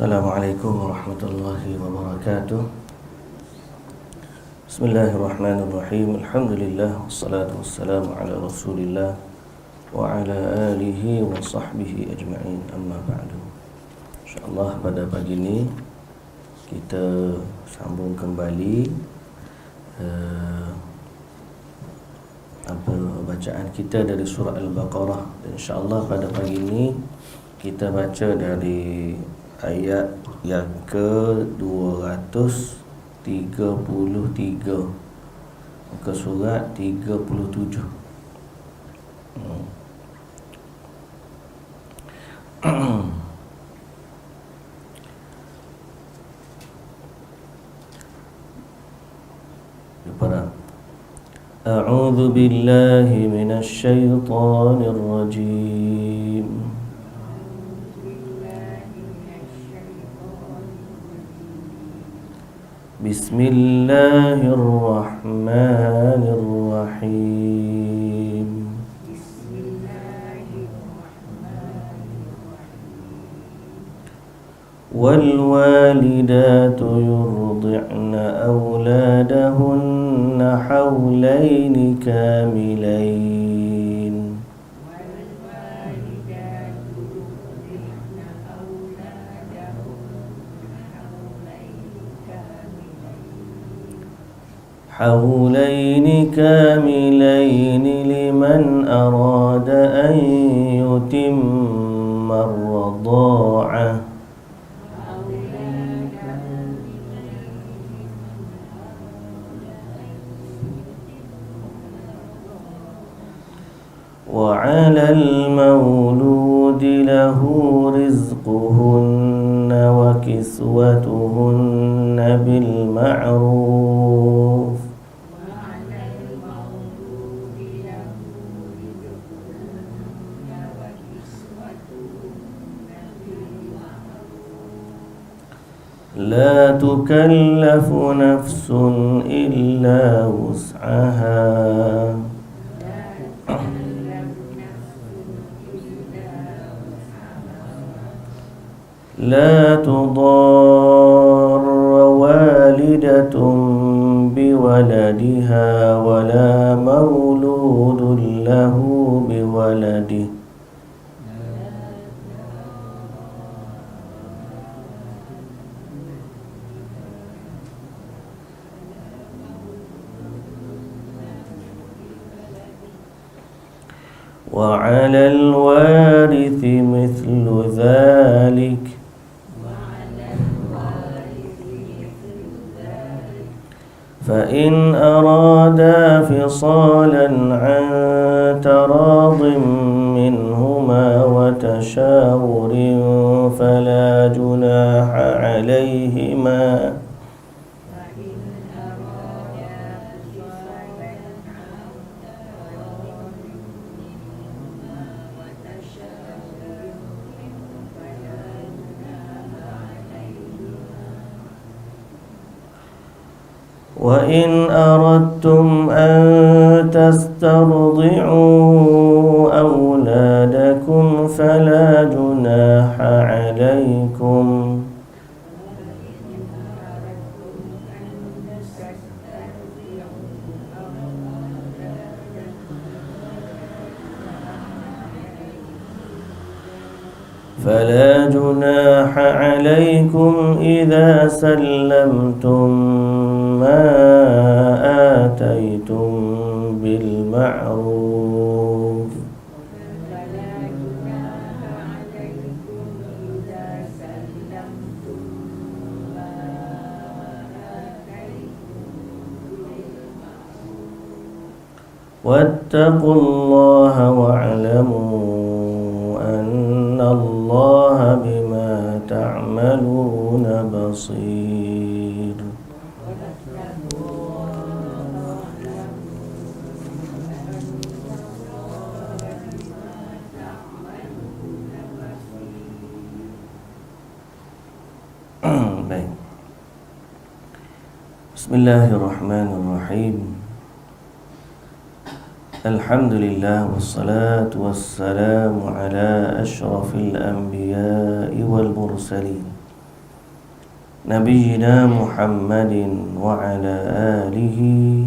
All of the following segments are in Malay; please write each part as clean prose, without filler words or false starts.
Assalamualaikum warahmatullahi wabarakatuh. Bismillahirrahmanirrahim. Alhamdulillah wassalatu wassalamu ala Rasulillah wa ala alihi wa sahbihi ajma'in. Amma ba'du. InsyaAllah pada pagi ini kita sambung kembali bacaan kita dari surah Al-Baqarah. Dan insyaAllah pada pagi ini kita baca dari ayat yang ke-233 muka surat 37. A'udzu billahi minasy syaithanir rajim. Bismillahirrahmanirrahim. والوالدات يرضعن أولادهن حولين كاملين لمن أراد أن يتم الرضاعة وعلى المولود له رزقهن وكسوتهن بالمعروف لا تكلف نفس إلا وسعها لا تضار والدة بولدها ولا مولود له بولده وعلى الوارث مثل ذلك فإن أرادا فصالا عن تراض منهما وتشاور فلا جناح عليهما وإن أردتم أن تسترضعوا أولادكم فلا جناح عليكم إذا سلمتم ما آتيتم بالمعروف واتقوا الله واعلموا أن الله بما تعملون بصير. Baik. Bismillahirrahmanirrahim. Alhamdulillah wassalatu wassalamu ala ashrafil anbiya'i wal mursalin نبينا محمد وعلى آله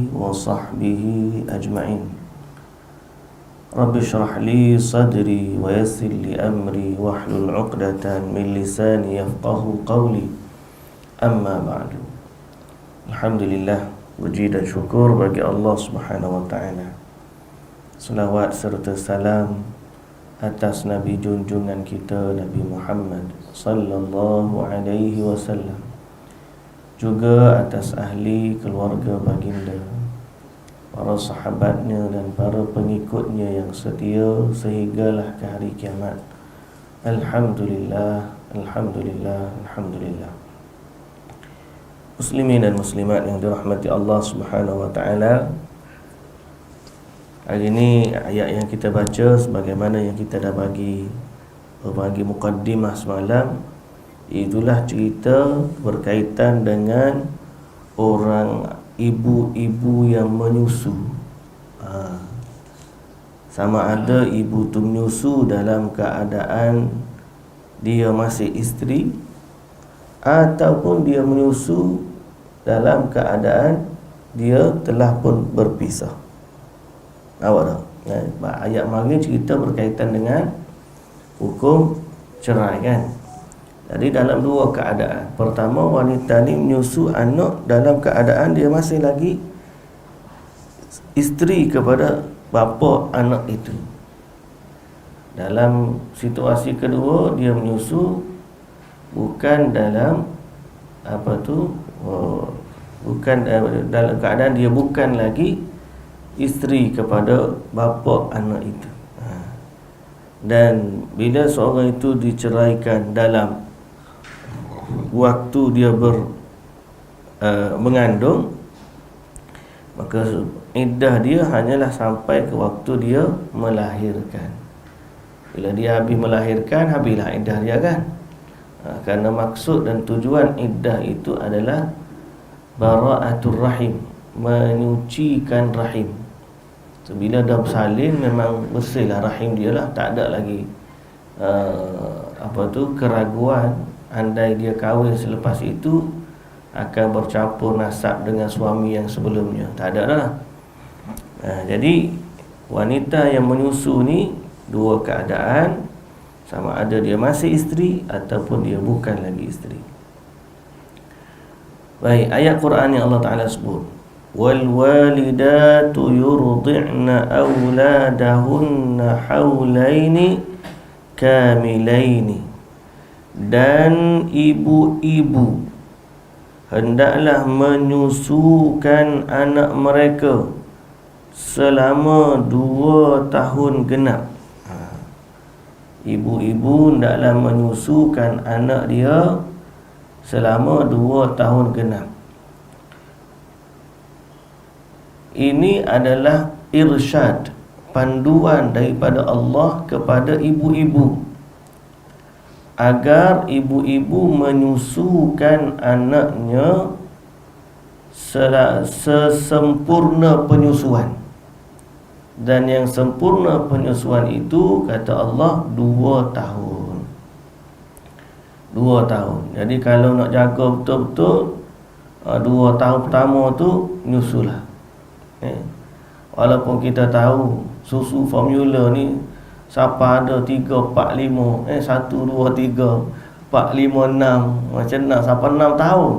وصحبه أجمعين. رب اشرح لي صدري ويسر لي أمري واحلل عقدة من لساني يفقه قولي. أما بعد. Alhamdulillah, puji dan syukur bagi Allah Subhanahu wa taala. Selawat serta salam atas Nabi junjungan kita, Nabi Muhammad sallallahu alaihi wasallam, juga atas ahli keluarga baginda, para sahabatnya dan para pengikutnya yang setia sehinggalah ke hari kiamat. Alhamdulillah, alhamdulillah, alhamdulillah. Muslimin dan muslimat yang dirahmati Allah Subhanahu wa taala, hari ini ayat yang kita baca sebagaimana yang kita dah bagi mukaddimah semalam, itulah cerita berkaitan dengan orang ibu-ibu yang menyusu. Sama ada ibu tu menyusu dalam keadaan dia masih isteri, ataupun dia menyusu dalam keadaan dia telah pun berpisah. Awak tahu, ayat mari cerita berkaitan dengan hukum cerai kan. Jadi dalam dua keadaan. Pertama, wanita ni menyusu anak dalam keadaan dia masih lagi isteri kepada bapa anak itu. Dalam situasi kedua, dia menyusu bukan dalam bukan dalam keadaan dia bukan lagi isteri kepada bapa anak itu. Dan bila seorang itu diceraikan dalam waktu dia mengandung, maka iddah dia hanyalah sampai ke waktu dia melahirkan. Bila dia habis melahirkan, habislah iddah dia kan. Karena maksud dan tujuan iddah itu adalah bara'atul rahim, menyucikan rahim. So, bila dah bersalin, memang bersihlah rahim dia lah, tak ada lagi keraguan. Andai dia kahwin selepas itu akan bercampur nasab dengan suami yang sebelumnya, tak ada lah. Jadi wanita yang menyusu ni dua keadaan, sama ada dia masih isteri ataupun dia bukan lagi isteri. Baik, ayat Quran yang Allah Ta'ala sebut, wal walidatu yurdi'na awladahunna hawlaini kamilaini. Dan ibu-ibu hendaklah menyusukan anak mereka selama 2 tahun genap. Ibu-ibu hendaklah menyusukan anak dia selama 2 tahun genap. Ini adalah irsyad, panduan daripada Allah kepada ibu-ibu, agar ibu-ibu menyusukan anaknya sesempurna penyusuan. Dan yang sempurna penyusuan itu, kata Allah, 2 tahun. 2 tahun. Jadi kalau nak jaga betul-betul, 2 tahun pertama tu nyusulah. Walaupun kita tahu susu formula ni, siapa ada 3, 4, 5 1, 2, 3, 4, 5, 6, macam nak sampai 6 tahun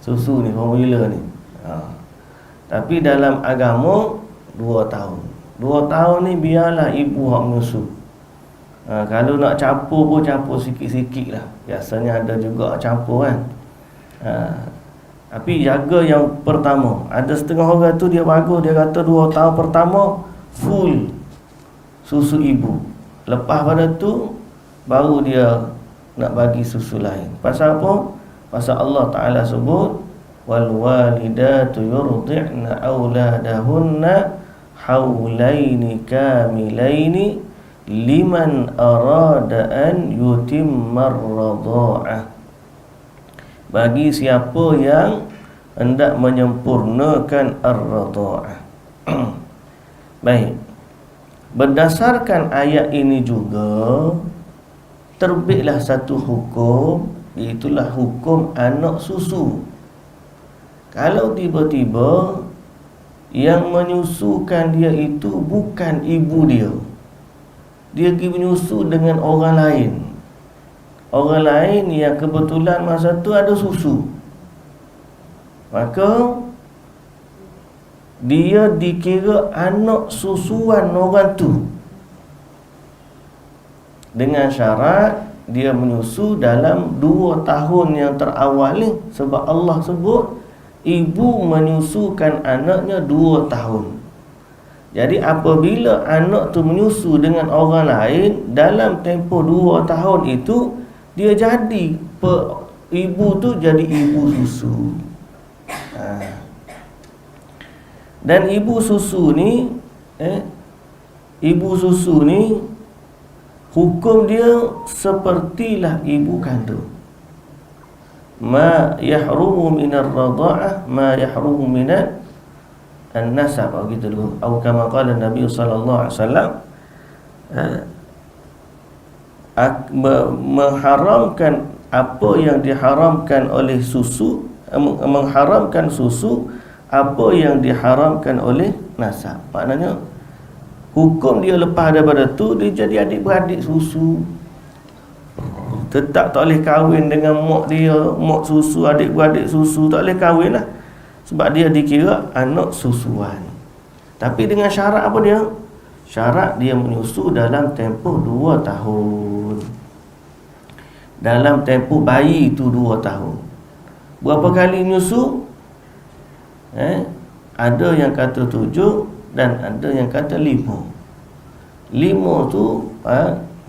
susu ni, formula ni. Tapi dalam agama 2 tahun. 2 tahun ni biarlah ibu hak menyusu. Kalau nak campur pun campur sikit-sikit lah. Biasanya ada juga campur kan. Tapi jaga yang pertama. Ada setengah orang tu dia bagus, dia kata 2 tahun pertama full susu ibu. Lepas pada tu baru dia nak bagi susu lain. Pasal apa? Pasal Allah Ta'ala sebut, wal walidatu yurdi'na auladahunna haulaini kamilaini liman arada an yutimmar radha'ah. Bagi siapa yang hendak menyempurnakan ar-radha'ah. Baik. Berdasarkan ayat ini juga terbitlah satu hukum itulah hukum anak susu. Kalau tiba-tiba yang menyusukan dia itu bukan ibu dia, dia pergi menyusu dengan orang lain, orang lain yang kebetulan masa tu ada susu, maka dia dikira anak susuan orang tu, dengan syarat dia menyusu dalam 2 tahun yang terawal ni. Sebab Allah sebut ibu menyusukan anaknya 2 tahun. Jadi apabila anak tu menyusu dengan orang lain, dalam tempoh 2 tahun itu dia jadi ibu tu jadi ibu susu. Dan ibu susu ni hukum dia sepertilah ibu kandung. Ma yahrumu minar radha'ah ma yahrumu minan an-nasab, gitu dulu. Atau kama qala Nabi sallallahu alaihi wasallam, mengharamkan apa yang diharamkan oleh susu, mengharamkan susu apa yang diharamkan oleh nasab. Maknanya hukum dia lepas daripada tu, dia jadi adik-beradik susu. Tetap tak boleh kahwin dengan mak dia, mak susu, adik-beradik susu, tak boleh kahwin lah. Sebab dia dikira anak susuan. Tapi dengan syarat apa dia? Syarat dia menyusu dalam tempoh 2 tahun. Dalam tempoh bayi itu 2 tahun. Berapa kali menyusu? Ada yang kata 7 dan ada yang kata 5. 5 tu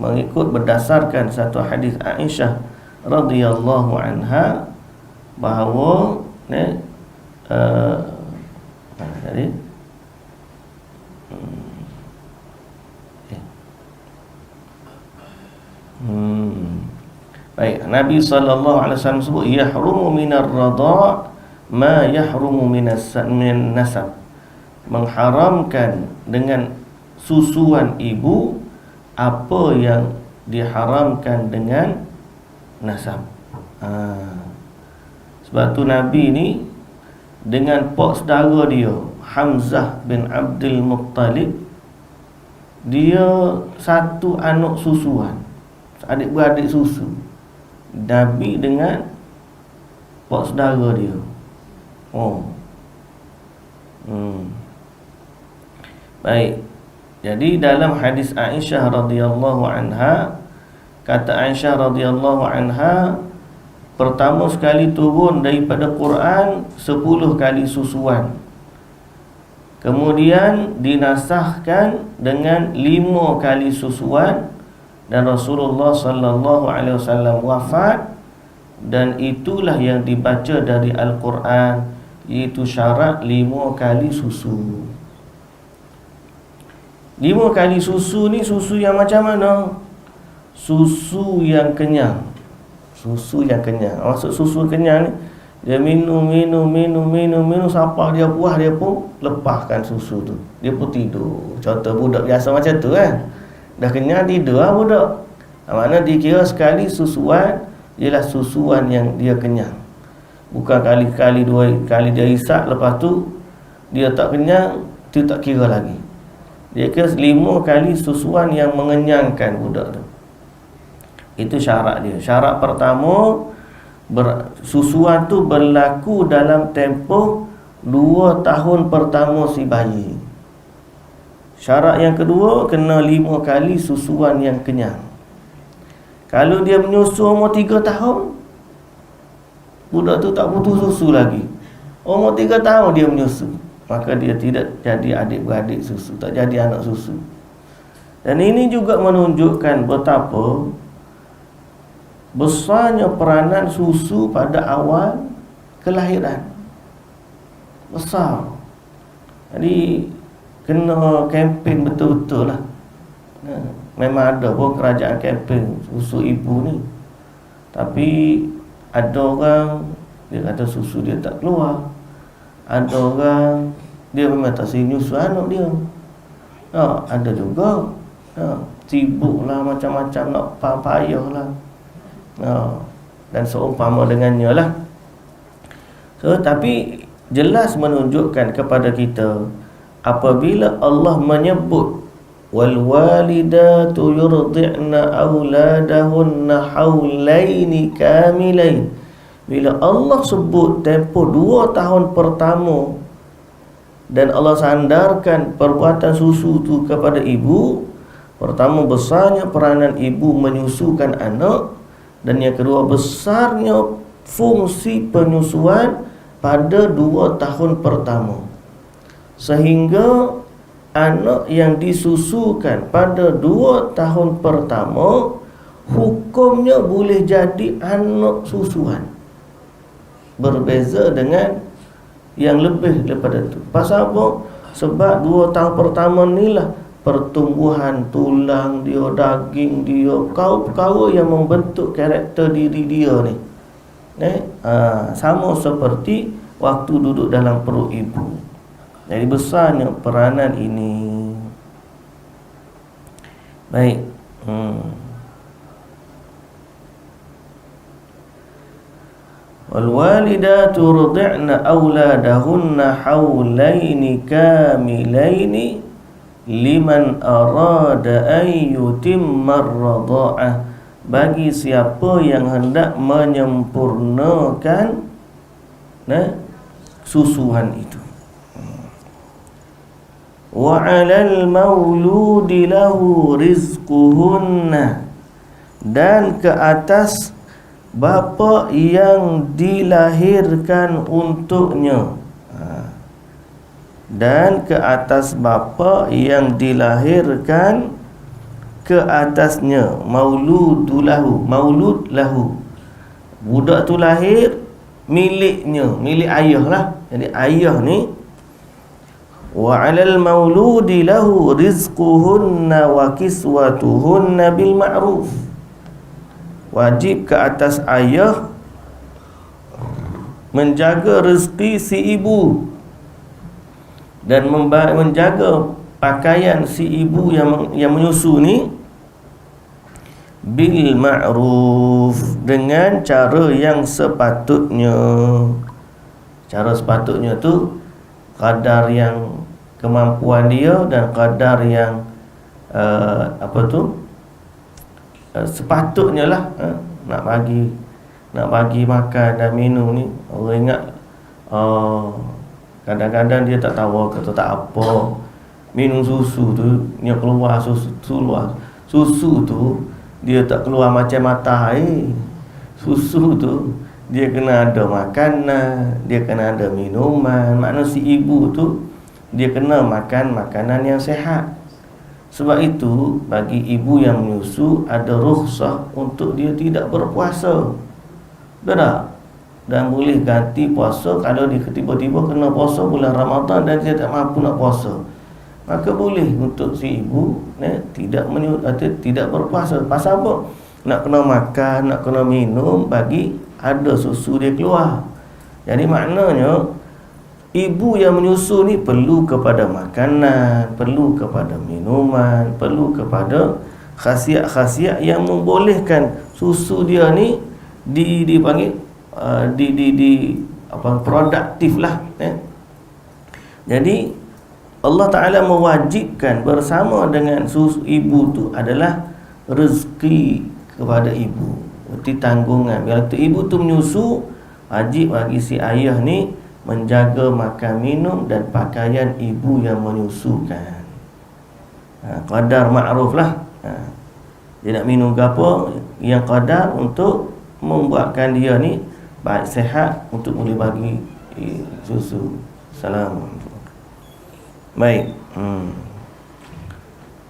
mengikut berdasarkan satu hadis Aisyah radhiyallahu anha, bahawa jadi baik, Nabi sallallahu alaihi wasallam sebut yahrumu minar radha' ma yahrumu min nasab, mengharamkan dengan susuan ibu apa yang diharamkan dengan nasab. Sebab tu Nabi ni dengan pak saudara dia Hamzah bin Abdul Muttalib, dia satu anak susuan, adik-beradik susu. Nabi dengan pak saudara dia. Baik. Jadi dalam hadis Aisyah radhiyallahu anha, kata Aisyah radhiyallahu anha, pertama sekali turun daripada Quran 10 kali susuan. Kemudian dinasahkan dengan 5 kali susuan, dan Rasulullah sallallahu alaihi wasallam wafat, dan itulah yang dibaca dari Al-Quran, iaitu syarat 5 kali susu. 5 kali susu ni susu yang macam mana? Susu yang kenyang. Susu yang kenyang. Maksud susu kenyang ni, dia minum sampai dia puas, dia pun lepaskan susu tu, dia pun tidur. Contoh budak biasa macam tu kan, dah kenyang tidur lah budak. Maknanya dikira sekali susuan ialah susuan yang dia kenyang. Bukan kali-kali 2 kali dia isap, lepas tu dia tak kenyang, tu tak kira lagi. Dia kira 5 kali susuan yang mengenyangkan budak tu. Itu syarat dia. Syarat pertama, susuan tu berlaku dalam tempoh 2 tahun pertama si bayi. Syarat yang kedua, kena 5 kali susuan yang kenyang. Kalau dia menyusu umur 3 tahun, budak tu tak butuh susu lagi. Umur 3 tahun dia menyusu, maka dia tidak jadi adik-beradik susu, tak jadi anak susu. Dan ini juga menunjukkan betapa besarnya peranan susu pada awal kelahiran. Besar. Jadi kena kempen betul-betul lah. Memang ada pun kerajaan kempen susu ibu ni. Tapi ada orang dia kata susu dia tak keluar. Ada orang dia memang tak nyusu anak dia. Ada juga sibuk lah, macam-macam nak payah lah. dan seumpama dengannya lah. So, tapi jelas menunjukkan kepada kita apabila Allah menyebut wal walidatu yurdi'na auladahunna haulaini kamilain, bila Allah sebut tempoh 2 tahun pertama dan Allah sandarkan perbuatan susu itu kepada ibu, pertama besarnya peranan ibu menyusukan anak, dan yang kedua besarnya fungsi penyusuan pada 2 tahun pertama, sehingga anak yang disusukan pada 2 tahun pertama hukumnya boleh jadi anak susuan, berbeza dengan yang lebih daripada itu. Pasal apa? Sebab 2 tahun pertama ni lah pertumbuhan tulang dia, daging dia, perkara-perkara yang membentuk karakter diri dia ni. Sama seperti waktu duduk dalam perut ibu. Jadi besarnya peranan ini. Baik. Wal walidatu yurdi'na auladahunna haulaini kamilaini liman arada an yutimma ar-radha'ah, bagi siapa yang hendak menyempurnakan susuan itu. Wa 'alal mauludi lahu rizquhunna, dan ke atas bapa yang dilahirkan untuknya, dan ke atas bapa yang dilahirkan ke atasnya, maulud lahu, budak tu lahir miliknya, milik ayah lah. Jadi ayah ni, wa 'alal mauludi lahu rizquhunna wa kiswatuhunna bil ma'ruf, wajib ke atas ayah menjaga rezeki si ibu dan menjaga pakaian si ibu yang menyusu ni bil ma'ruf, dengan cara yang sepatutnya. Cara sepatutnya tu kadar yang kemampuan dia dan kadar yang sepatutnya lah. Nak bagi makan dan minum ni, orang ingat kadang-kadang dia tak tahu kata tak apa. Minum susu tu dia keluar susu tu dia tak keluar macam mata air. Susu tu dia kena ada makanan, dia kena ada minuman. Maknanya si ibu tu dia kena makan makanan yang sihat. Sebab itu bagi ibu yang menyusu ada rukhsah untuk dia tidak berpuasa. Betul? Dan boleh ganti puasa kalau dia tiba-tiba kena puasa bulan Ramadan dan dia tak mampu nak puasa. Maka boleh untuk si ibu tidak berpuasa. Pasal apa? Nak kena makan, nak kena minum, bagi ada susu dia keluar. Jadi maknanya ibu yang menyusu ni perlu kepada makanan, perlu kepada minuman, perlu kepada khasiat-khasiat yang membolehkan susu dia ni dipanggil produktif lah. Jadi Allah Ta'ala mewajibkan bersama dengan susu ibu tu adalah rezeki kepada ibu, berarti tanggungan. Bila tu ibu tu menyusu, wajib bagi si ayah ni menjaga makan minum dan pakaian ibu yang menyusukan. Qadar ma'ruf lah. Dia nak minum ke apa yang qadar untuk membuatkan dia ni baik sihat untuk boleh bagi susu. Salam. Baik.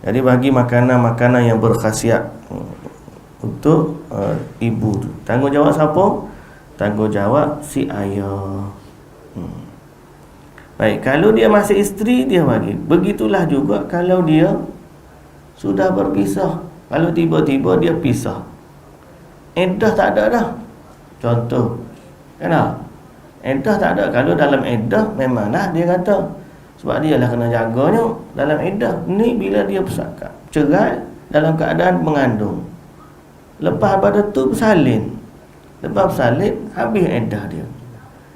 Jadi bagi makanan-makanan yang berkhasiat untuk ibu tu. Tanggungjawab siapa? Tanggungjawab si ayah. Baik, kalau dia masih isteri dia bagi. Begitulah juga kalau dia sudah berpisah. Kalau tiba-tiba dia pisah, iddah tak ada dah. Contoh, kenapa? Iddah tak ada. Kalau dalam iddah memanglah dia kata, sebab dia lah kena jaganya dalam iddah. Ni bila dia cerai dalam keadaan mengandung, lepas pada tu bersalin, Lepas bersalin, habis iddah dia.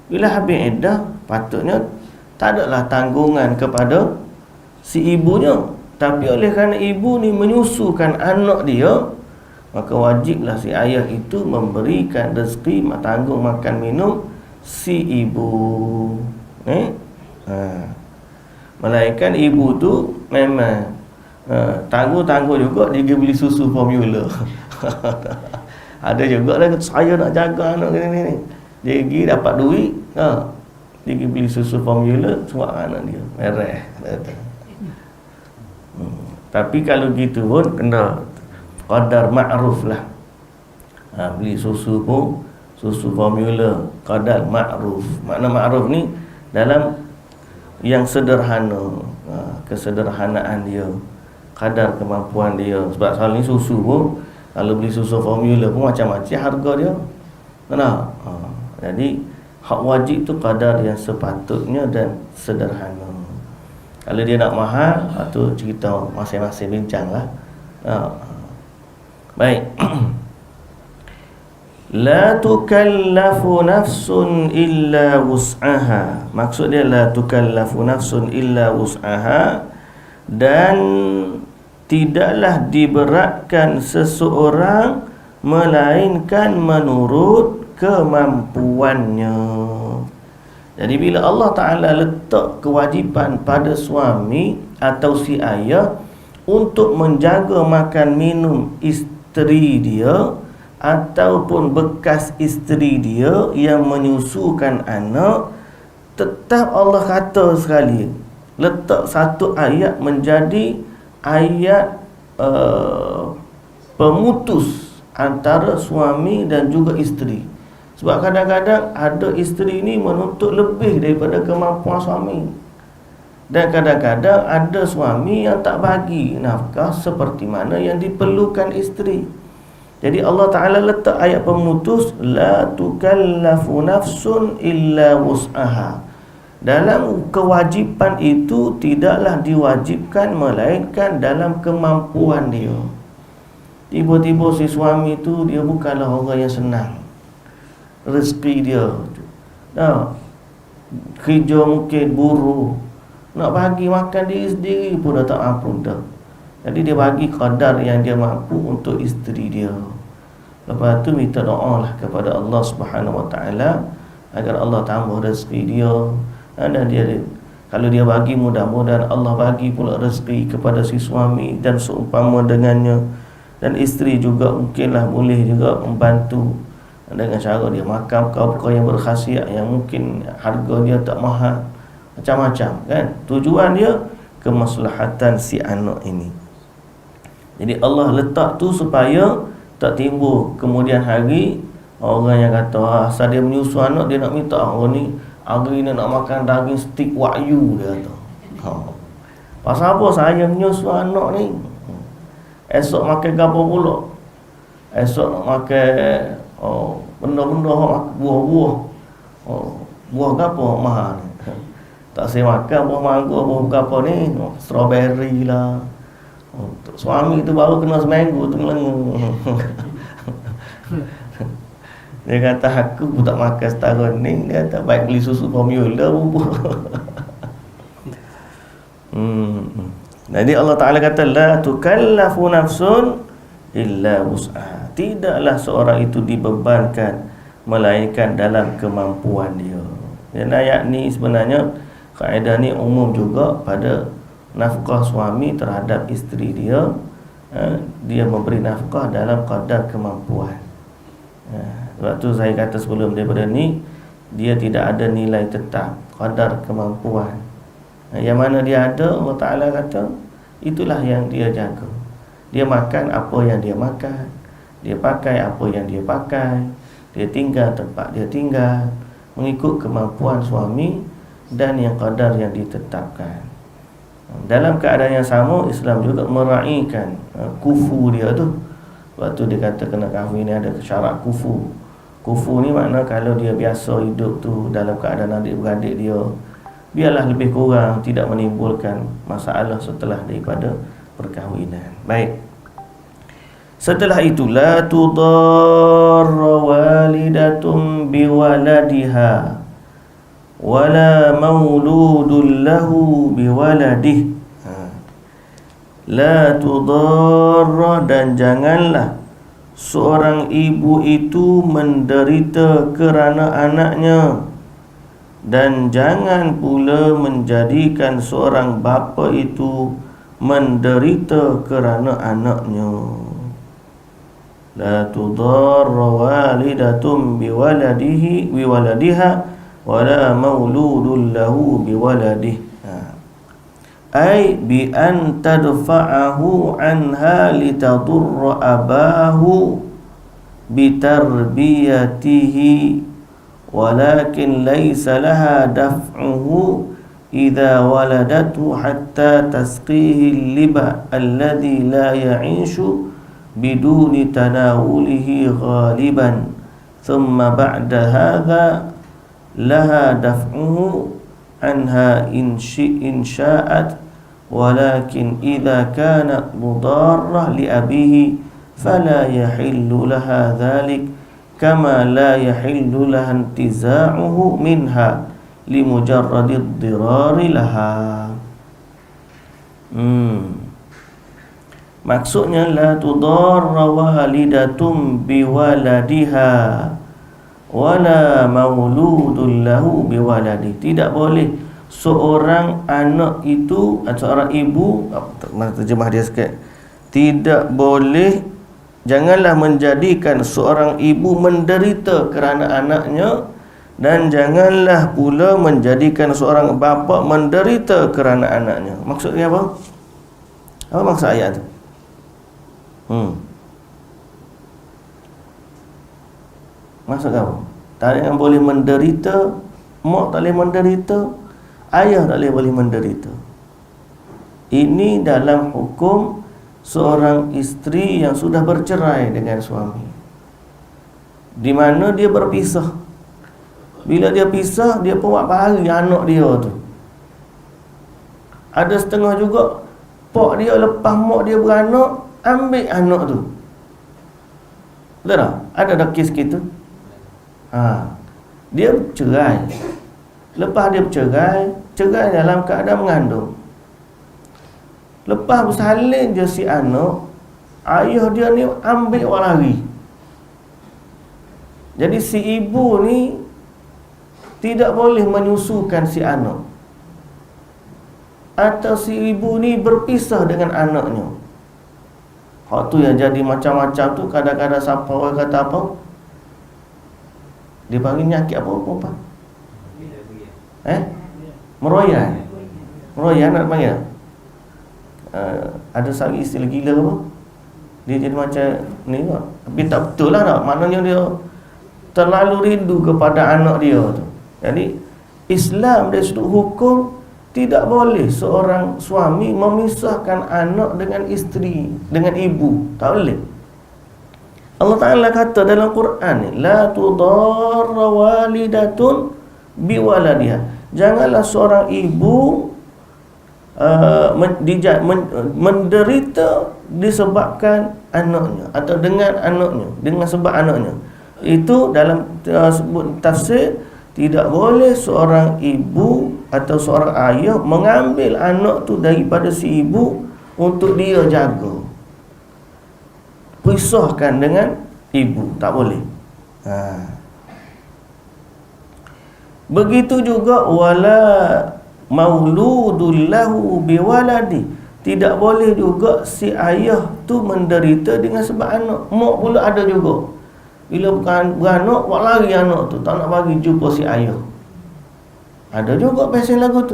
Bila habis iddah, patutnya tak adalah tanggungan kepada si ibunya. Tapi oleh kerana ibu ni menyusukan anak dia, maka wajiblah si ayah itu memberikan rezeki, tanggung makan minum si ibu. Melainkan ibu tu memang tangguh-tangguh juga dia pergi beli susu formula. Ada juga lah, saya nak jaga anak ni. Dia pergi dapat duit, dia pergi beli susu formula suap anak dia. Merah. Tapi kalau gitu pun kena qadar ma'ruf lah. Beli susu pun, susu formula qadar ma'ruf. Makna ma'ruf ni dalam yang sederhana, kesederhanaan dia, kadar kemampuan dia. Sebab soal ni susu pun, kalau beli susu formula pun macam-macam harga dia. Jadi hak wajib tu kadar yang sepatutnya dan sederhana. Kalau dia nak mahal, tu cerita masing-masing bincang lah. Baik. La tukallafu nafsun illa wus'aha. Maksud dia la tukallafu nafsun illa wus'aha, dan tidaklah diberatkan seseorang melainkan menurut kemampuannya. Jadi bila Allah Ta'ala letak kewajipan pada suami atau si ayah untuk menjaga makan minum isteri dia ataupun bekas isteri dia yang menyusukan anak, tetap Allah kata sekali, letak satu ayat menjadi ayat pemutus antara suami dan juga isteri. Sebab kadang-kadang ada isteri ni menuntut lebih daripada kemampuan suami, dan kadang-kadang ada suami yang tak bagi nafkah seperti mana yang diperlukan isteri. Jadi Allah Ta'ala letak ayat pemutus, la tukallafu nafsun illa wus'aha. Dalam kewajipan itu tidaklah diwajibkan melainkan dalam kemampuan dia. Tiba-tiba si suami tu dia bukanlah orang yang senang rezeki dia. Kerja mungkin buruh, nak bagi makan diri sendiri pun dah tak mampu dah. Jadi dia bagi kadar yang dia mampu untuk isteri dia. Lepas tu minta doa lah kepada Allah Subhanahu Wa Taala agar Allah tambah rezeki dia. Dan dia, kalau dia bagi, mudah-mudahan Allah bagi pula rezeki kepada si suami dan seumpama dengannya. Dan isteri juga mungkinlah boleh juga membantu dengan cara dia makan perkara yang berkhasiat yang mungkin harga dia tak mahal, macam-macam kan. Tujuan dia kemaslahatan si anak ini. Jadi Allah letak tu supaya tak timbul kemudian hari orang yang kata asal dia menyusu anak, dia nak minta orang ni hari ni nak makan daging stik wagyu, dia kata. Pasal apa saya menyusu anak ni? Esok makan gapo pula? Esok nak makan benda-benda buah-buah. Buah gapo mahal ni? Tak saya makan buah mangga, buah gapo ni? Strawberry lah. Suami tu baru kena seminggu tu melengu. Dia kata aku pun tak makan setahun ni. Dia kata baik beli susu formula bubur. Jadi Allah Ta'ala kata la tukallafu nafsun illa wus'aha. Tidaklah seorang itu dibebankan melainkan dalam kemampuan dia. Dan ayat ni sebenarnya kaedah ni umum juga pada nafkah suami terhadap isteri dia. Dia memberi nafkah dalam kadar kemampuan. Sebab tu saya kata sebelum daripada ni, dia tidak ada nilai tetap, kadar kemampuan. Yang mana dia ada, Allah Ta'ala kata itulah yang dia jaga. Dia makan apa yang dia makan, dia pakai apa yang dia pakai, dia tinggal tempat dia tinggal mengikut kemampuan suami dan yang kadar yang ditetapkan. Dalam keadaan yang sama, Islam juga meraihkan kufu dia tu. Sebab tu dia kata kena kahwin ni ada syarat kufu. Kufu ni makna kalau dia biasa hidup tu dalam keadaan adik-beradik dia, biarlah lebih kurang tidak menimbulkan masalah setelah daripada perkahwinan. Baik. Setelah itu, la tudarra walidatum biwaladiha wala mauludun lahu biwaladih. La tudarra, dan janganlah seorang ibu itu menderita kerana anaknya, dan jangan pula menjadikan seorang bapa itu menderita kerana anaknya. La tudarra walidatum biwaladiha wala mauludun lahu biwaladih. Ay bi an tadfa'ahu anha litadurra abahu bitarbiyatihi, walakin laysa laha daf'uhu idza waladathu hatta tasqihi al-liba alladhi la ya'ishu biduni tanawulihi ghaliban, thumma ba'da hadha laha daf'uhu anha in sya'at, walakin idza kanat mudarrah li abihi fala yahillu laha dhalik kama la yahillu laha intiza'uhu minha limujarradi ad-dirari laha. Maksudnya, la tudarra walidatum biwaladiha wala mauludun lahu biwaladi. Tidak boleh seorang anak itu, seorang ibu, mana terjemah dia sikit, tidak boleh, janganlah menjadikan seorang ibu menderita kerana anaknya, dan janganlah pula menjadikan seorang bapa menderita kerana anaknya. Maksudnya apa? Apa maksud ayat tu? Maksud apa? Tak ada yang boleh menderita, mak tak boleh menderita, ayah tak boleh menderita. Ini dalam hukum seorang isteri yang sudah bercerai dengan suami, di mana dia berpisah. Bila dia pisah, dia pun buat bahari anak dia tu. Ada setengah juga pak dia lepas mak dia beranak, ambil anak tu. Betul tak? Ada dah kes gitu. Dia cerai. Lepas dia bercerai, cerai dalam keadaan mengandung. Lepas bersalin dia si anak, ayah dia ni ambil awak lari. Jadi si ibu ni tidak boleh menyusukan si anak, atau si ibu ni berpisah dengan anaknya. Hak tu yang jadi macam-macam tu. Kadang-kadang siapa orang kata apa, dia panggil nyakit apa perempuan? Meroyan. Meroyan nak panggil. Ada sari istilah gila apa, dia jadi macam ni tak? Tapi tak betul lah tak? Maknanya dia terlalu rindu kepada anak dia tu. Jadi Islam dari sudut hukum tidak boleh seorang suami memisahkan anak dengan isteri, dengan ibu. Tak boleh. Allah Ta'ala kata dalam Quran ni, la tudarra walidatun biwaladiha. Janganlah seorang ibu menderita disebabkan anaknya, atau dengan anaknya, dengan sebab anaknya. Itu dalam sebut tafsir, tidak boleh seorang ibu atau seorang ayah mengambil anak tu daripada si ibu untuk dia jaga, pisahkan dengan ibu. Tak boleh. Begitu juga wala mauludul lahu biwaladi. Tidak boleh juga si ayah tu menderita dengan sebab anak. Mak pula ada juga, bila beranak, buat lari anak tu, tak nak bagi jumpa si ayah. Ada juga pesen lagu tu.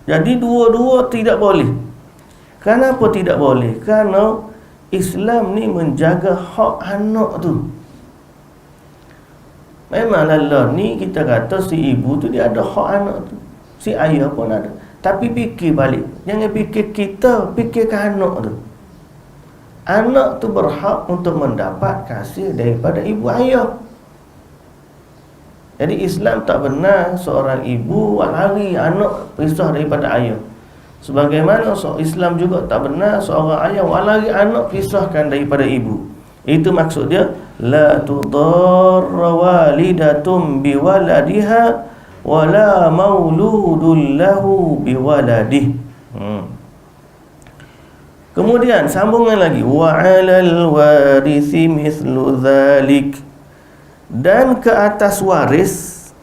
Jadi dua-dua tidak boleh. Kenapa tidak boleh? Kerana Islam ni menjaga hak anak tu. Memanglah lah ni kita kata si ibu tu dia ada hak anak tu, si ayah pun ada. Tapi fikir balik, jangan fikir kita, fikirkan anak tu. Anak tu berhak untuk mendapat kasih daripada ibu ayah. Jadi Islam tak benar seorang ibu buat lari anak pisah daripada ayah. Sebagaimana Islam juga tak benar seorang ayah walagi anak pisahkan daripada ibu. Itu maksud dia, la tudarra walidatum biwaladiha wala mauludun lahu biwaladih. Kemudian sambungan lagi, wa 'alal warisi mithlu dzalik. Dan ke atas waris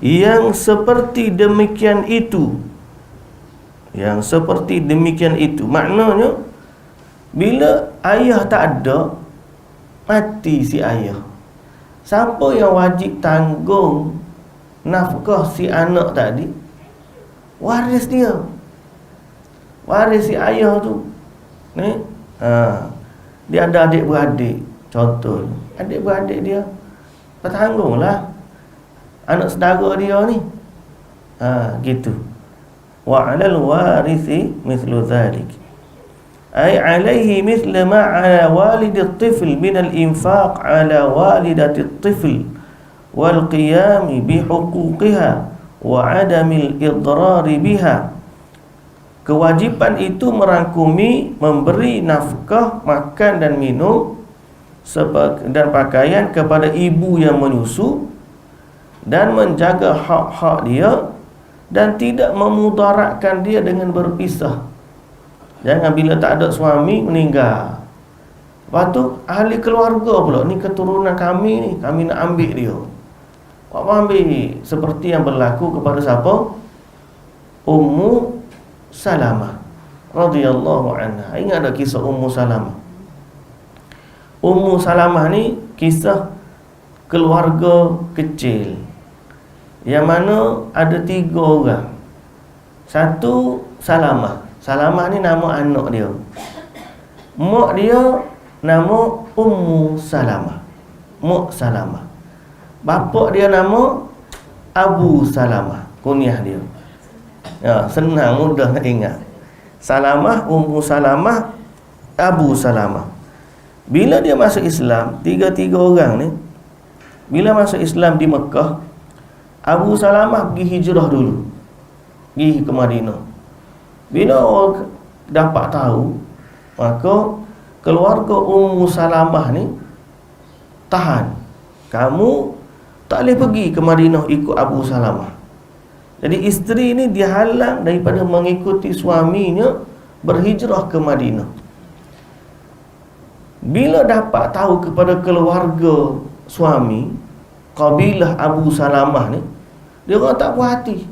yang seperti demikian itu. Maknanya bila ayah tak ada, mati si ayah, siapa yang wajib tanggung nafkah si anak tadi? Waris dia, waris si ayah tu ni. Dia ada adik-beradik, contoh adik-beradik dia bertanggunglah anak saudara dia ni. Gitu. Wa 'alal warisi mithlu dzalik, ay 'alaihi mithla ma 'ala walidi at-tifl min al-infaq 'ala walidati at-tifl wal qiyam bi huquqiha wa 'adami al-idrar biha. Kewajipan itu merangkumi memberi nafkah, makan dan minum dan pakaian kepada ibu yang menyusu, dan menjaga hak-hak dia, dan tidak memudaratkan dia dengan berpisah. Jangan bila tak ada suami meninggal, lepas tu ahli keluarga pula, ni keturunan kami ni, kami nak ambil dia. Apa ambil? Seperti yang berlaku kepada siapa? Ummu Salamah radhiyallahu anha. Ingat tak kisah Ummu Salamah? Ummu Salamah ni kisah keluarga kecil yang mana ada 3 orang. Satu Salamah. Salamah ni nama anak dia. Mak dia nama Ummu Salamah, Mak Salamah. Bapa dia nama Abu Salamah, kunyah dia. Senang, mudah nak ingat. Salamah, Ummu Salamah, Abu Salamah. Bila dia masuk Islam, 3 orang ni, bila masuk Islam di Mekah, Abu Salamah pergi hijrah dulu, pergi ke Madinah. Bila orang dapat tahu, maka keluarga Ummu Salamah ni tahan, kamu tak boleh pergi ke Madinah ikut Abu Salamah. Jadi isteri ni dihalang daripada mengikuti suaminya berhijrah ke Madinah. Bila dapat tahu kepada keluarga suami, kabilah Abu Salamah ni, dia orang tak puas hati.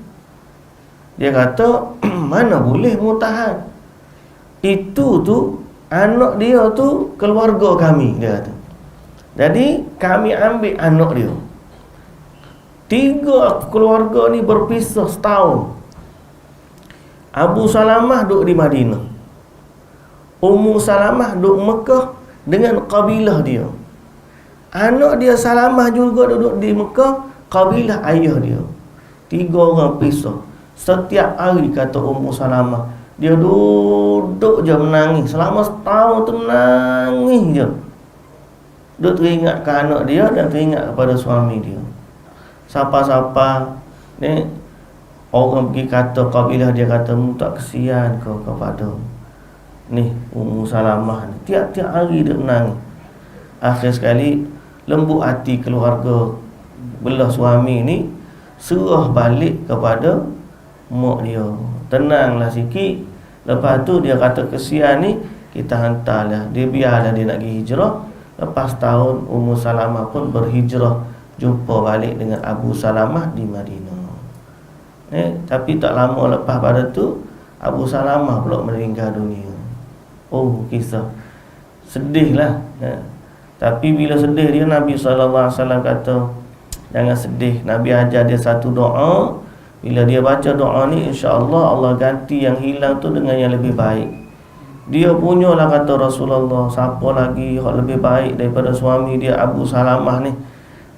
Dia kata, mana boleh mu tahan, itu tu anak dia tu keluarga kami, dia kata. Jadi kami ambil anak dia. 3 keluarga ni berpisah setahun. Abu Salamah duduk di Madinah, Ummu Salamah duduk Mekah dengan kabilah dia. Anak dia Salamah juga duduk di Mekah, kabilah ayah dia. 3 orang pisah. Setiap hari, kata Ummu Salamah, dia duduk je menangis. Selama setahun tu menangis je. Dia teringat ke anak dia dan teringat kepada suami dia. Siapa-siapa ni orang pergi kata, kabilah dia kata, mu tak kesian kau kepada ni Ummu Salamah ni, tiap-tiap hari dia menangis. Akhir sekali lembut hati keluarga belah suami ni, serah balik kepada mak dia. Tenanglah sikit. Lepas tu dia kata, kesian ni kita hantarlah dia, biarlah dia nak pergi hijrah. Lepas tahun Ummu Salamah pun berhijrah, jumpa balik dengan Abu Salamah di Madinah. Tapi tak lama lepas pada tu, Abu Salamah pula meninggal dunia. Oh, kisah sedih lah. Tapi bila sedih dia, Nabi SAW kata, jangan sedih. Nabi ajar dia satu doa. Bila dia baca doa ni, insya-Allah Allah ganti yang hilang tu dengan yang lebih baik. Dia punyalah, kata Rasulullah, siapa lagi yang lebih baik daripada suami dia Abu Salamah ni?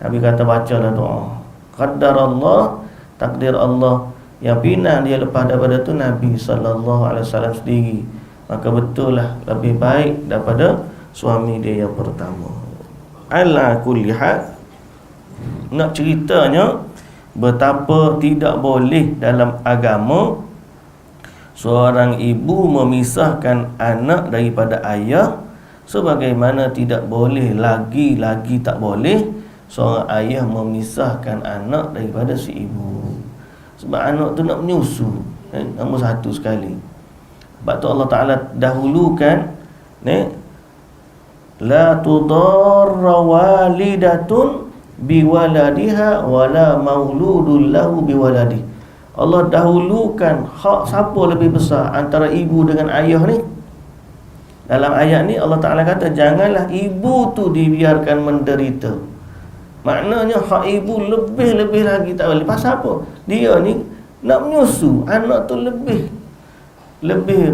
Nabi kata, bacalah doa. Qaddarallah, takdir Allah. Yang pinang dia lepas daripada tu Nabi SAW sendiri. Maka betul lah lebih baik daripada suami dia yang pertama. Ala kulli hal, nak ceritanya, betapa tidak boleh dalam agama seorang ibu memisahkan anak daripada ayah, sebagaimana tidak boleh lagi tak boleh seorang ayah memisahkan anak daripada si ibu. Sebab anak tu nak menyusu, nombor satu sekali. Sebab tu Allah Ta'ala dahulukan la tudarra walidatun biwaladiha wala mauludun lahu biwaladih. Allah dahulukan hak siapa lebih besar antara ibu dengan ayah ni. Dalam ayat ni Allah Ta'ala kata janganlah ibu tu dibiarkan menderita. Maknanya hak ibu lebih lagi tak boleh. Pasal apa? Dia ni nak menyusu, anak tu lebih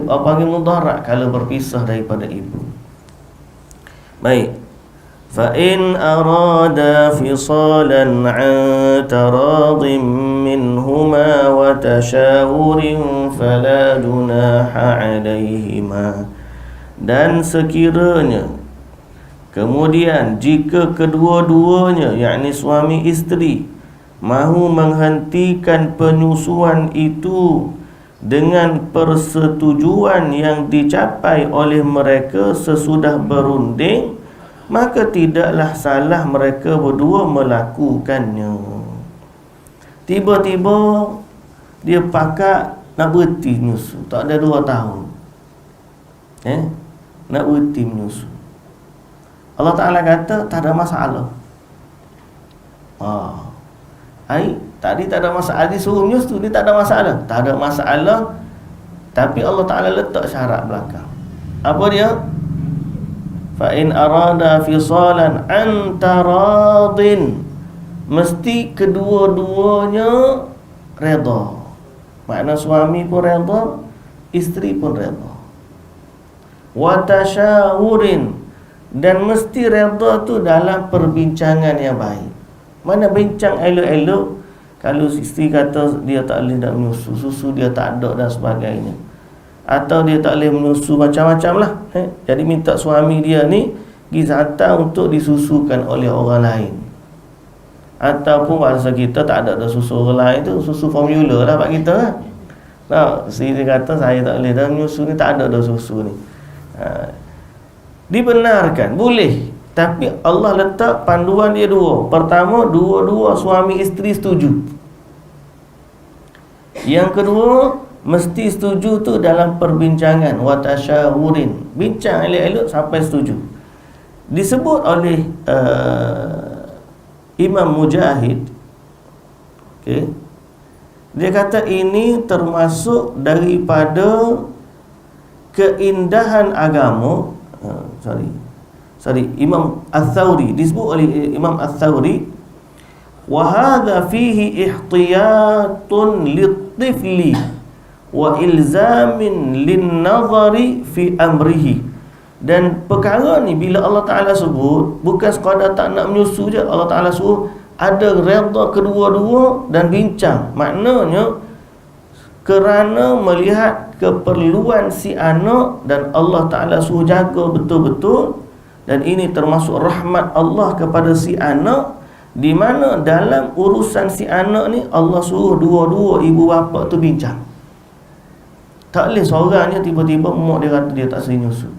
panggil mudarat kalau berpisah daripada ibu. Baik. Fa in arada fisalan 'an taradin minhuma wa tashawurin fala junaha 'alaihima. Dan sekiranya kemudian jika kedua-duanya, yakni suami isteri, mahu menghentikan penyusuan itu dengan persetujuan yang dicapai oleh mereka sesudah berunding, maka tidaklah salah mereka berdua melakukannya. Tiba-tiba dia pakat nak berhenti menyusu, tak ada 2 tahun, nak berhenti menyusu. Allah Ta'ala kata tak ada masalah. Tadi tak ada masalah, dia suruh menyusu, dia tak ada masalah. Tak ada masalah. Tapi Allah Ta'ala letak syarat belakang. Apa dia? Fa in arada fisalan an taradin, mesti kedua-duanya redha. Makna suami pun redha, isteri pun redha. Wa tashawurin, dan mesti redha tu dalam perbincangan yang baik. Mana bincang elok-elok. Kalau isteri kata dia tak boleh nak menyusu, susu dia tak ada dan sebagainya, atau dia tak boleh menyusu macam-macam lah, jadi minta suami dia ni pergi hantar untuk disusukan oleh orang lain. Ataupun bahasa kita tak ada susu orang lain tu, susu formula lah pak kita lah. Isteri kata saya tak boleh dah menyusu ni, tak ada susu ni. Dibenarkan, boleh. Tapi Allah letak panduan dia 2. Pertama, dua-dua suami isteri setuju. Yang kedua, mesti setuju tu dalam perbincangan, wa tasyawurin, bincang elok-elok sampai setuju. Disebut oleh Imam Mujahid, dia kata ini termasuk daripada keindahan agama. Imam Al-Thawri, disebut oleh Imam Al-Thawri, wa hadha fihi ihtiyatun lit-tifli wa ilzamin lin-nazari fi amrihi. Dan perkara ni bila Allah Ta'ala sebut, bukan sekadar tak nak menyusu je, Allah Ta'ala suruh ada redha kedua-dua dan bincang. Maknanya kerana melihat keperluan si anak, dan Allah Ta'ala suruh jaga betul-betul. Dan ini termasuk rahmat Allah kepada si anak, di mana dalam urusan si anak ni Allah suruh dua-dua ibu bapa tu bincang. Tak boleh seorangnya tiba-tiba mak dia kata dia tak seri nyusu,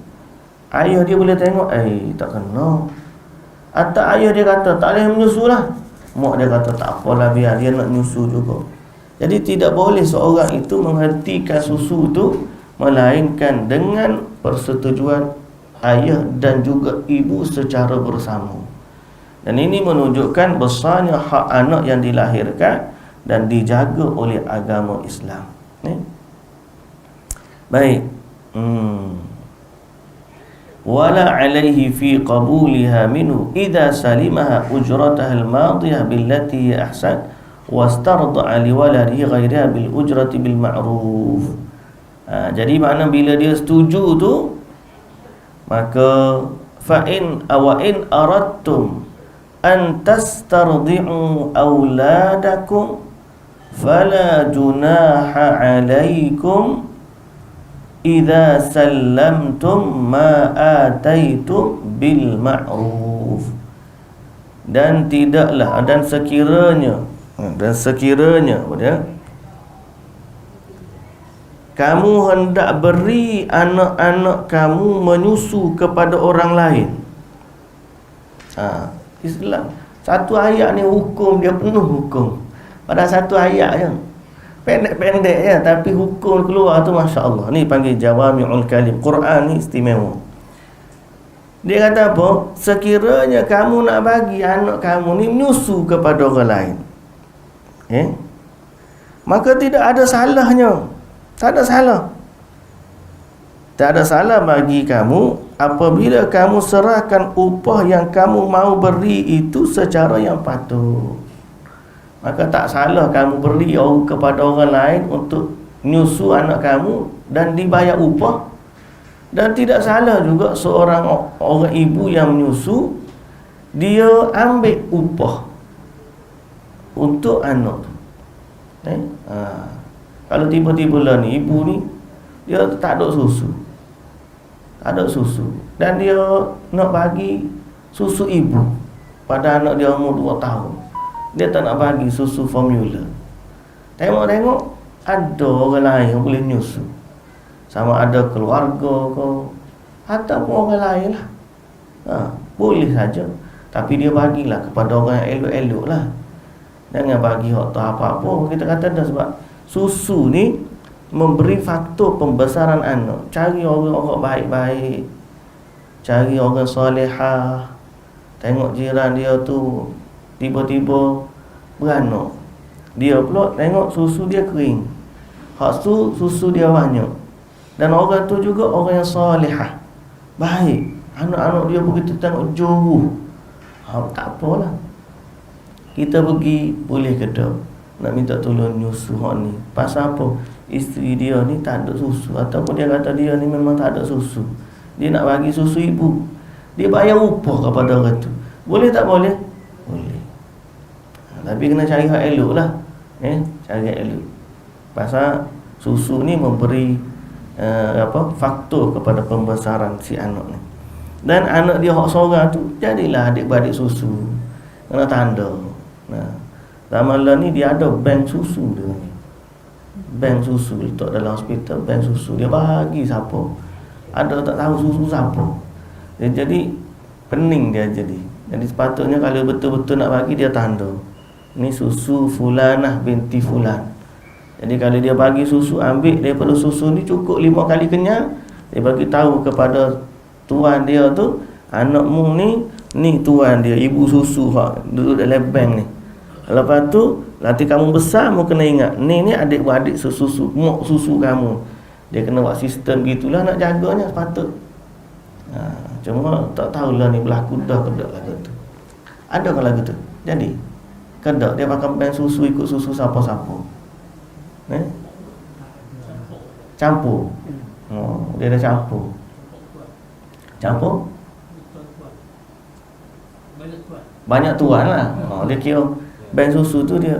ayah dia boleh tengok, tak kena. Atau ayah dia kata tak boleh menyusu lah, mak dia kata tak apalah, biar dia nak nyusu juga. Jadi tidak boleh seorang itu menghentikan susu tu, melainkan dengan persetujuan ayah dan juga ibu secara bersama. Dan ini menunjukkan besarnya hak anak yang dilahirkan dan dijaga oleh agama Islam. Baik. Wala alaihi fi qabuliha minhu idza salimaha ujrataha al-madiyah billati ahsan wastarda'a liwaladihi ghairiha bil ujrati bil ma'ruf. Jadi makna bila dia setuju tu, maka fa in aradtum an tastardi'u auladakum fala junaha 'alaikum idza sallamtum ma ataitum bil ma'ruf. Dan tidaklah, dan sekiranya Dan sekiranya kamu hendak beri anak-anak kamu menyusu kepada orang lain. Islam satu ayat ni hukum dia penuh hukum. Pada satu ayat je, pendek-pendek je, tapi hukum keluar tu Masya Allah. Ni panggil Jawami'ul Kalim. Quran ni istimewa. Dia kata apa? Sekiranya kamu nak bagi anak kamu ni menyusu kepada orang lain, maka tidak ada salahnya. Tak ada salah. Tak ada salah bagi kamu apabila kamu serahkan upah yang kamu mau beri itu secara yang patut. Maka tak salah kamu beri kepada orang lain untuk menyusu anak kamu dan dibayar upah. Dan tidak salah juga seorang orang ibu yang menyusu, dia ambil upah untuk anak tu. Kalau tiba-tiba lah ni ibu ni dia tak ada susu, dan dia nak bagi susu ibu pada anak dia umur 2 tahun, dia tak nak bagi susu formula. Tengok-tengok ada orang lain yang boleh nyusu, sama ada keluarga ke ataupun orang lain lah, boleh saja. Tapi dia bagilah kepada orang yang elok-elok lah. Jangan bagi hak tak apa-apa. Kita kata dah, sebab susu ni memberi faktor pembesaran anak. Cari orang-orang baik-baik, cari orang solehah. Tengok jiran dia tu tiba-tiba beranak, dia pula tengok susu dia kering, hak tu susu dia banyak. Dan orang tu juga orang yang solehah, baik. Anak-anak dia begitu tengok jauh, tak apalah, kita pergi boleh ke tak nak minta tolong nyusu hak ni. Pasal apa? Isteri dia ni tak ada susu, ataupun dia kata dia ni memang tak ada susu, dia nak bagi susu ibu, dia bayar upah kepada orang tu. Boleh tak boleh? Boleh. Tapi kena cari hak elok lah, cari hak elok. Pasal susu ni memberi faktor kepada pembesaran si anak ni. Dan anak dia hak seorang tu, jadilah adik-beradik susu, kena tanda. Zaman lah ni dia ada bank susu dia ni. Bank susu letak dalam hospital, bank susu dia bagi siapa. Ada tak tahu susu siapa. Jadi pening dia jadi. Jadi sepatutnya kalau betul-betul nak bagi, dia tanda, ni susu fulanah binti fulan. Jadi kalau dia bagi susu, ambil daripada susu ni cukup 5 kali kenyang, dia bagi tahu kepada tuan dia tu, anakmu ni tuan dia, ibu susu hak duduk dalam bank ni. Lepas tu nanti kamu besar, mu kena ingat, ni adik-beradik susu, mak susu kamu. Dia kena buat sistem gitulah nak jaganya sepatut. Cuma tak tahulah ni berlaku dah ke tak lagu tu. Ada ke lagu tu? Jadi kedak dia pakai bank susu, ikut susu siapa-siapa. Campur. Dia dah campur. Banyak tuan lah. Dia kira bank susu tu dia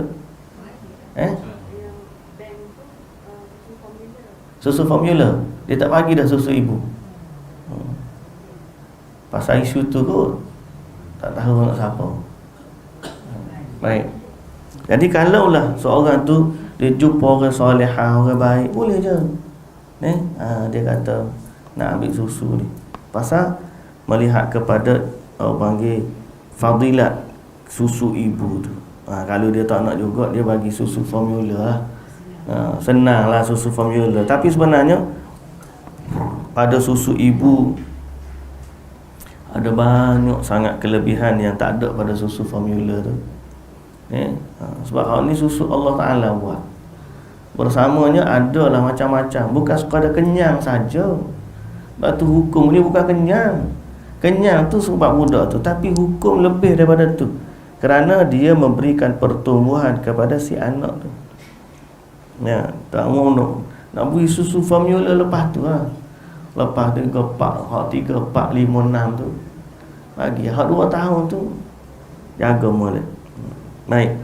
susu formula. Dia tak bagi dah susu ibu. Pasal isu tu kot tak tahu nak siapa. Baik. Jadi kalaulah seorang tu dia jumpa orang solehah, orang baik, boleh je. Dia kata nak ambil susu ni. Pasal melihat kepada panggil fadilat susu ibu tu. Kalau dia tak nak juga, dia bagi susu formula lah. Senanglah susu formula. Tapi sebenarnya pada susu ibu ada banyak sangat kelebihan yang tak ada pada susu formula tu. Sebab hal ni susu Allah Ta'ala buat. Bersamanya adalah macam-macam, bukan sekadar kenyang saja. Sebab tu hukum ni bukan kenyang. Kenyang tu sebab budak tu, tapi hukum lebih daripada tu, kerana dia memberikan pertumbuhan kepada si anak tu. Tak mau nak beri susu formula lepas tu lah. Lepas 3, 4, hak 3, 4, 5, 6 tu bagi. Hak 2 tahun tu jaga molek. Baik.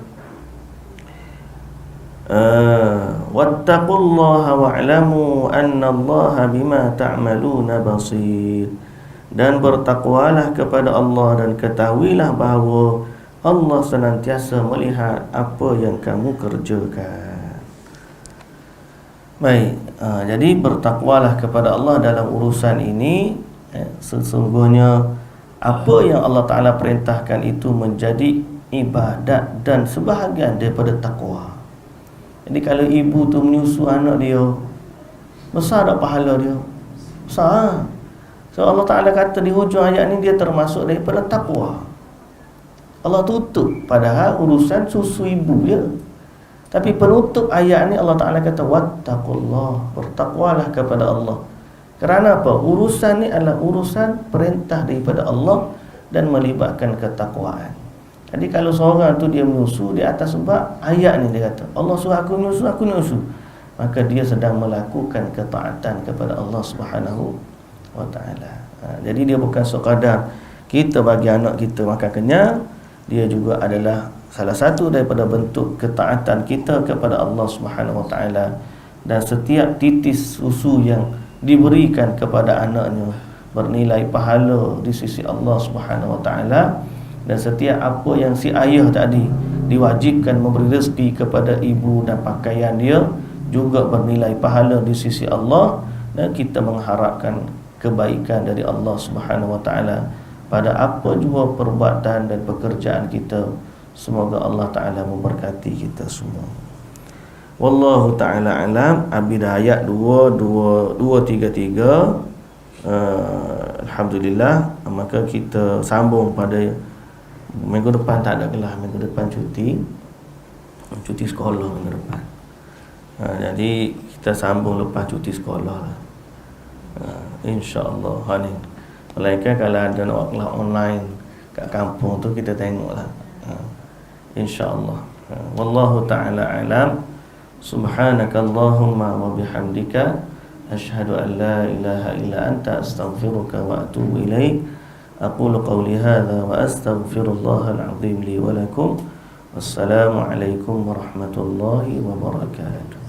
Wattaqullaha wa'lamu annallaha bima ta'maluna basir. Dan bertakwalah kepada Allah, dan ketahuilah bahawa Allah senantiasa melihat apa yang kamu kerjakan. Baik, jadi bertakwalah kepada Allah dalam urusan ini. Sesungguhnya apa yang Allah Ta'ala perintahkan itu menjadi ibadat dan sebahagian daripada takwa. Jadi kalau ibu tu menyusu anak dia, besar tak pahala dia? Besar. So Allah Ta'ala kata di hujung ayat ni dia termasuk daripada takwa. Allah tutup padahal urusan susu ibu dia. Tapi penutup ayat ni Allah Ta'ala kata wattaqullah, bertakwalah kepada Allah. Kerana apa? Urusan ni adalah urusan perintah daripada Allah dan melibatkan ketakwaan. Jadi kalau seorang tu dia menyusu di atas sebab ayat ni dia kata Allah suruh aku menyusu, maka dia sedang melakukan ketaatan kepada Allah Subhanahu wa Ta'ala. Jadi dia bukan sekadar kita bagi anak kita makan kenyang, dia juga adalah salah satu daripada bentuk ketaatan kita kepada Allah Subhanahu wa Ta'ala. Dan setiap titis susu yang diberikan kepada anaknya bernilai pahala di sisi Allah Subhanahu wa Ta'ala. Dan setiap apa yang si ayah tadi diwajibkan memberi rezeki kepada ibu dan pakaian dia juga bernilai pahala di sisi Allah. Dan kita mengharapkan kebaikan dari Allah Subhanahu wa Ta'ala pada apa jua perbuatan dan pekerjaan kita. Semoga Allah Ta'ala memberkati kita semua. Wallahu ta'ala alam. Abidah ayat 233. Alhamdulillah. Maka kita sambung pada minggu depan. Tak ada kelas minggu depan, cuti sekolah minggu depan. Jadi kita sambung lepas cuti sekolah lah. InsyaAllah. Melainkan kalau ada nak kelas online kat kampung tu kita tengoklah. InsyaAllah. Wallahu ta'ala alam. Subhanakallahumma wa bihamdika asyhadu an la ilaha illa anta astaghfiruka wa atubu ilaik. Aqulu qawli hadha wa astaghfirullahal azim li wa lakum. Wassalamu alaikum warahmatullahi wabarakatuh.